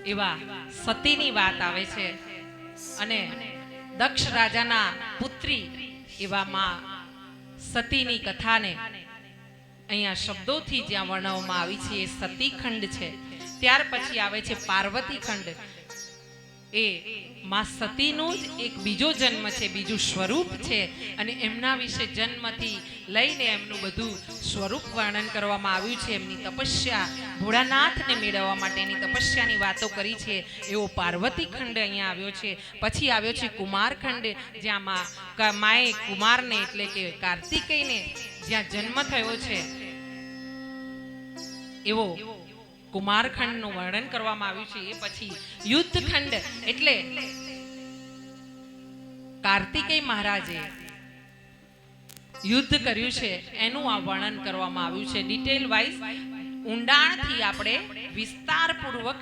એવા સતીની વાત આવે છે અને દક્ષ રાજાના પુત્રી એવા માં સતીની કથાને અહીંયા શબ્દોથી જ્યાં વર્ણવવામાં આવી છે એ સતીખંડ છે. ત્યાર પછી આવે છે પાર્વતી ખંડ. એ માં સતીનું જ એક બીજો જન્મ છે, બીજું સ્વરૂપ છે અને એમના વિશે જન્મથી લઈને એમનું બધું સ્વરૂપ વર્ણન કરવામાં આવ્યું છે. એમની તપસ્યા, ભોળાનાથને મેળવવા માટેની તપસ્યાની વાતો કરી છે. એવો પાર્વતી ખંડ અહીંયા આવ્યો છે. પછી આવ્યો છે કુમાર ખંડ, જ્યાં માએ કુમારને એટલે કે કાર્તિકેયને જ્યાં જન્મ થયો છે એવો કુમારખંડનું વર્ણન કરવામાં આવ્યું છે. એ પછી યુદ્ધખંડ એટલે કાર્તિકેય મહારાજે યુદ્ધ કર્યું છે એનું આ વર્ણન કરવામાં આવ્યું છે. ડિટેલ વાઇઝ ઊંડાણથી આપણે વિસ્તારપૂર્વક